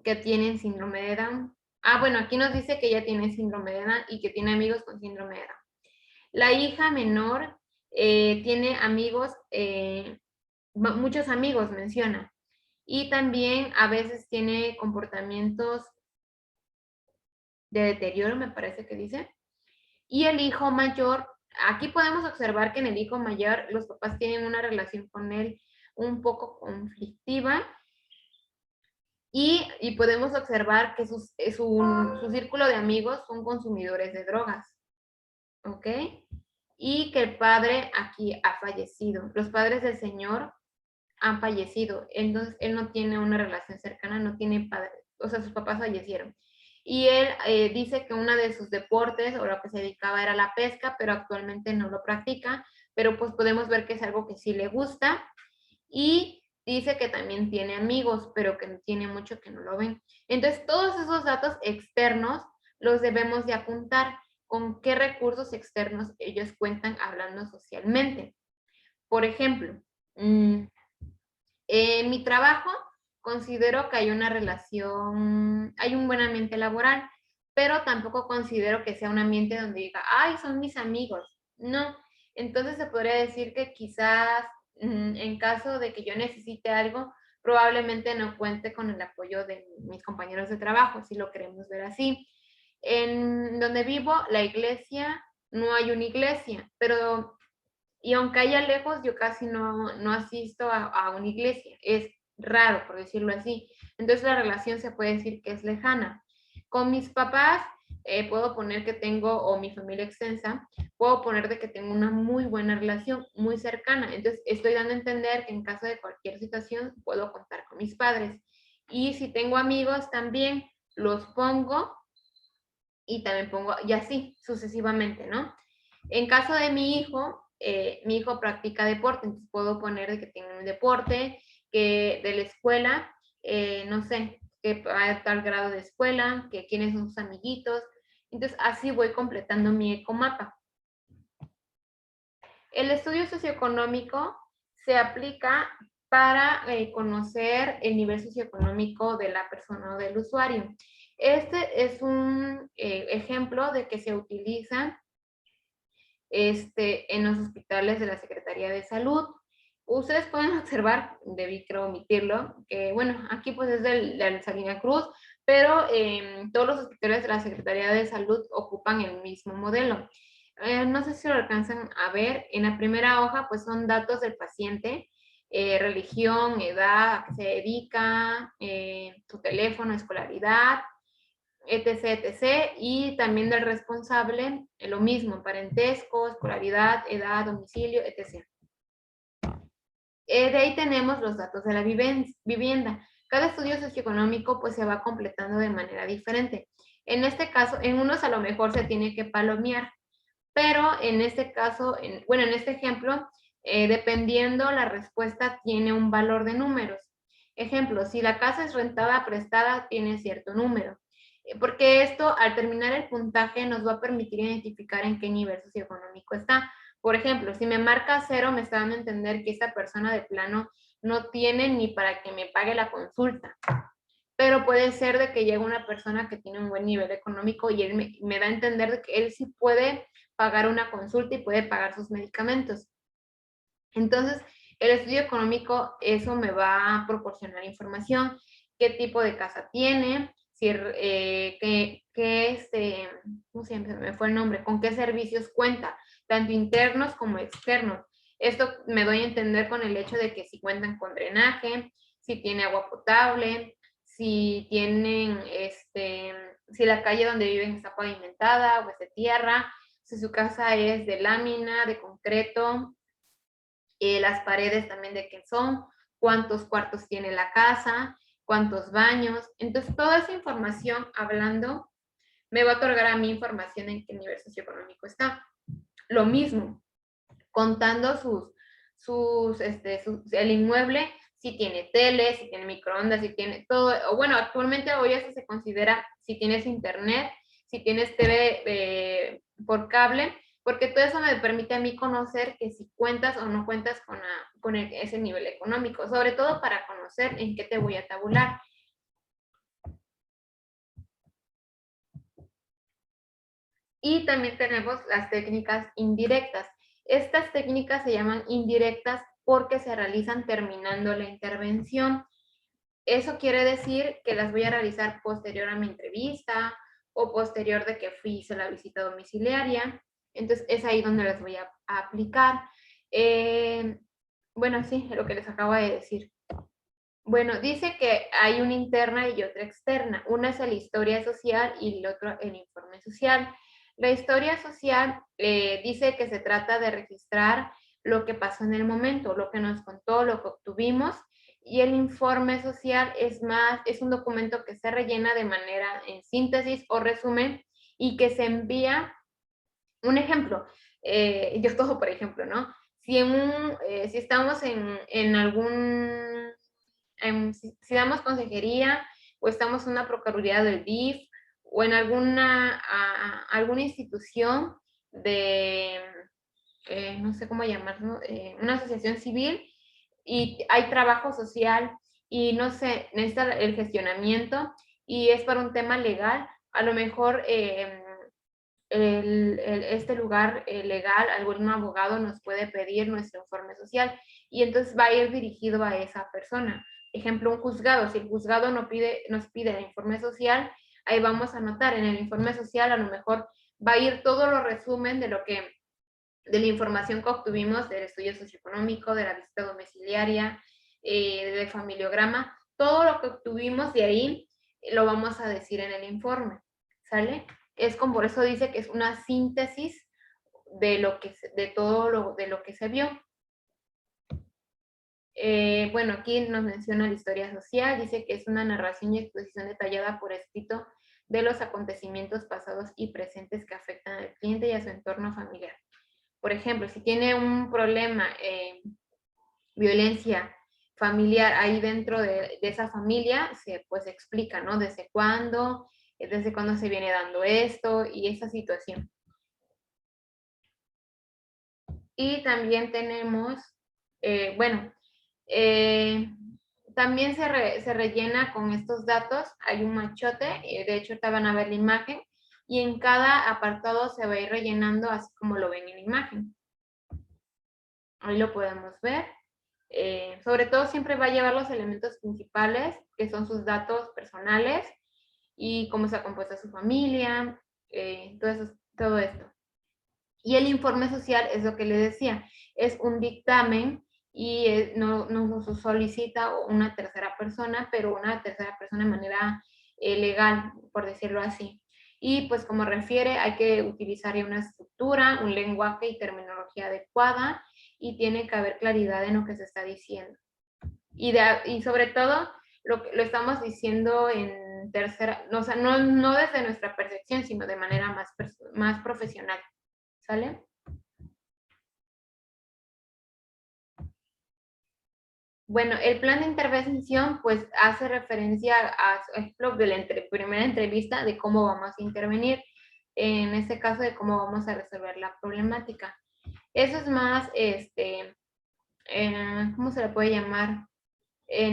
que tienen síndrome de Down. Bueno, aquí nos dice que ella tiene síndrome de Down y que tiene amigos con síndrome de Down. La hija menor tiene amigos, muchos amigos menciona, y también a veces tiene comportamientos de deterioro, me parece que dice. Y el hijo mayor, aquí podemos observar que en el hijo mayor los papás tienen una relación con él un poco conflictiva y podemos observar que su círculo de amigos son consumidores de drogas, ¿ok? Y que el padre aquí ha fallecido. Los padres del señor han fallecido, entonces él no tiene una relación cercana, no tiene padre, o sea, sus papás fallecieron. Y él dice que uno de sus deportes o lo que se dedicaba era la pesca, pero actualmente no lo practica, pero pues podemos ver que es algo que sí le gusta. Y Dice que también tiene amigos, pero que tiene mucho que no lo ven. Entonces, todos esos datos externos los debemos de apuntar con qué recursos externos ellos cuentan hablando socialmente. Por ejemplo, en mi trabajo considero que hay una relación, hay un buen ambiente laboral, pero tampoco considero que sea un ambiente donde diga, ay, son mis amigos. No. Entonces se podría decir que quizás en caso de que yo necesite algo, probablemente no cuente con el apoyo de mis compañeros de trabajo, si lo queremos ver así. En donde vivo, la iglesia, no hay una iglesia, pero y aunque haya lejos, yo casi no asisto a una iglesia. Es raro, por decirlo así. Entonces la relación se puede decir que es lejana. Con mis papás puedo poner que tengo, o mi familia extensa, puedo poner de que tengo una muy buena relación, muy cercana. Entonces estoy dando a entender que en caso de cualquier situación puedo contar con mis padres. Y si tengo amigos también, los pongo y también pongo, y así sucesivamente, ¿no? En caso de mi hijo practica deporte, entonces puedo poner de que tiene un deporte, que de la escuela, no sé, que va a tal grado de escuela, que quiénes son sus amiguitos. Entonces así voy completando mi ecomapa. El estudio socioeconómico se aplica para conocer el nivel socioeconómico de la persona o del usuario. Este es un ejemplo de que se utiliza en los hospitales de la Secretaría de Salud. Ustedes pueden observar, debí creo omitirlo, que bueno, aquí pues es de Salina Cruz, pero todos los hospitales de la Secretaría de Salud ocupan el mismo modelo. No sé si lo alcanzan a ver, en la primera hoja pues son datos del paciente, religión, edad, a qué se dedica, su teléfono, escolaridad, etc, etc. Y también del responsable, lo mismo, parentesco, escolaridad, edad, domicilio, etc. De ahí tenemos los datos de la vivienda. Cada estudio socioeconómico pues se va completando de manera diferente. En este caso, en unos a lo mejor se tiene que palomear, pero en este caso, bueno, en este ejemplo, dependiendo la respuesta tiene un valor de números. Ejemplo, si la casa es rentada prestada, tiene cierto número. Porque esto, al terminar el puntaje, nos va a permitir identificar en qué nivel socioeconómico está. Por ejemplo, si me marca 0, me está dando a entender que esta persona de plano no tiene ni para que me pague la consulta. Pero puede ser de que llegue una persona que tiene un buen nivel económico y él me da a entender de que él sí puede pagar una consulta y puede pagar sus medicamentos. Entonces, el estudio económico, eso me va a proporcionar información, qué tipo de casa tiene, si, ¿cómo se llama? Me fue el nombre, con qué servicios cuenta, tanto internos como externos. Esto me doy a entender con el hecho de que si cuentan con drenaje, si tiene agua potable, si tienen, si la calle donde viven está pavimentada o es de tierra, si su casa es de lámina, de concreto, las paredes también de qué son, cuántos cuartos tiene la casa, cuántos baños. Entonces, toda esa información hablando me va a otorgar a mí información en qué nivel socioeconómico está. Lo mismo, contando el inmueble, si tiene tele, si tiene microondas, si tiene todo, o bueno, actualmente hoy eso se considera si tienes internet, si tienes TV por cable, porque todo eso me permite a mí conocer que si cuentas o no cuentas con ese nivel económico, sobre todo para conocer en qué te voy a tabular. Y también tenemos las técnicas indirectas. Estas técnicas se llaman indirectas porque se realizan terminando la intervención. Eso quiere decir que las voy a realizar posterior a mi entrevista o posterior de que hice la visita domiciliaria. Entonces es ahí donde las voy a aplicar. Bueno, sí, lo que les acabo de decir. Bueno, dice que hay una interna y otra externa. Una es la historia social y el otro el informe social. La historia social dice que se trata de registrar lo que pasó en el momento, lo que nos contó, lo que obtuvimos, y el informe social es un documento que se rellena de manera en síntesis o resumen y que se envía. Un ejemplo, yo cojo por ejemplo, ¿no? si estamos en algún, si damos consejería o estamos en una procuraduría del DIF o en alguna institución de, no sé cómo llamarlo, una asociación civil, y hay trabajo social y no sé, necesita el gestionamiento y es para un tema legal, a lo mejor este lugar legal, algún abogado nos puede pedir nuestro informe social y entonces va a ir dirigido a esa persona. Ejemplo, un juzgado, si el juzgado nos pide el informe social, ahí vamos a anotar en el informe social, a lo mejor va a ir todo lo resumen de la información que obtuvimos del estudio socioeconómico, de la visita domiciliaria, del familiograma, todo lo que obtuvimos de ahí lo vamos a decir en el informe, ¿sale? Es como por eso dice que es una síntesis de todo lo que se vio. Bueno, aquí nos menciona la historia social, dice que es una narración y exposición detallada por escrito de los acontecimientos pasados y presentes que afectan al cliente y a su entorno familiar. Por ejemplo, si tiene un problema, violencia familiar ahí dentro de esa familia, se pues explica, ¿no? Desde cuándo se viene dando esto y esa situación. Y también tenemos, bueno, también se rellena con estos datos, hay un machote, de hecho ahorita van a ver la imagen, y en cada apartado se va a ir rellenando así como lo ven en la imagen. Ahí lo podemos ver. Sobre todo siempre va a llevar los elementos principales, que son sus datos personales y cómo se ha compuesto su familia, todo esto. Y el informe social es lo que les decía, es un dictamen y no nos solicita una tercera persona, pero una tercera persona de manera legal, por decirlo así. Y pues como refiere, hay que utilizar una estructura, un lenguaje y terminología adecuada y tiene que haber claridad en lo que se está diciendo. Y sobre todo, lo estamos diciendo en tercera, o sea, no desde nuestra percepción, sino de manera más profesional. ¿Sale? Bueno, el plan de intervención pues hace referencia a ejemplo de la primera entrevista de cómo vamos a intervenir, en este caso de cómo vamos a resolver la problemática. Eso es más, ¿cómo se le puede llamar?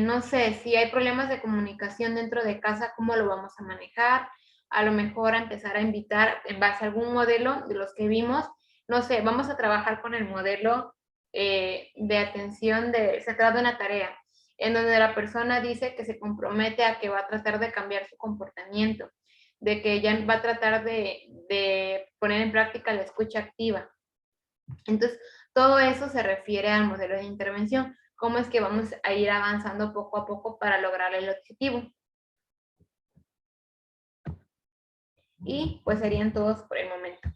No sé, si hay problemas de comunicación dentro de casa, ¿cómo lo vamos a manejar? A lo mejor a empezar a invitar en base a algún modelo de los que vimos, no sé, vamos a trabajar con el modelo de atención se trata de una tarea, en donde la persona dice que se compromete a que va a tratar de cambiar su comportamiento, de que ya va a tratar de poner en práctica la escucha activa. Entonces, todo eso se refiere al modelo de intervención. ¿Cómo es que vamos a ir avanzando poco a poco para lograr el objetivo? Y pues serían todos por el momento.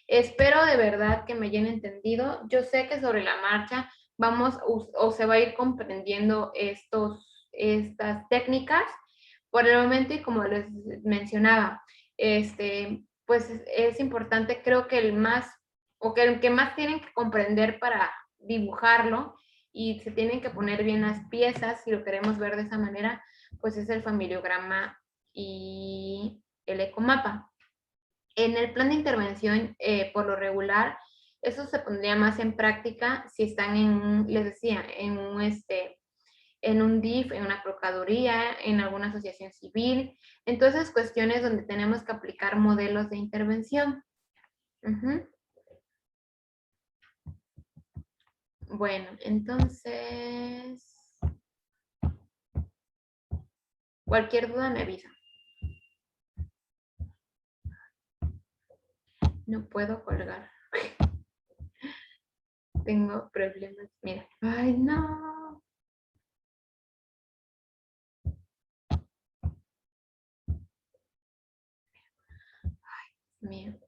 Espero de verdad que me hayan entendido. Yo sé que sobre la marcha vamos o se va a ir comprendiendo estas técnicas por el momento, y como les mencionaba, pues es importante, creo que el que más tienen que comprender para dibujarlo y se tienen que poner bien las piezas, si lo queremos ver de esa manera, pues es el familiograma y el ecomapa. En el plan de intervención, por lo regular, eso se pondría más en práctica si están les decía, en un DIF, en una procuraduría, en alguna asociación civil. Entonces, cuestiones donde tenemos que aplicar modelos de intervención. Bueno, entonces, cualquier duda me avisa. No puedo colgar. Tengo problemas. Mira. Ay, no. Ay, mío.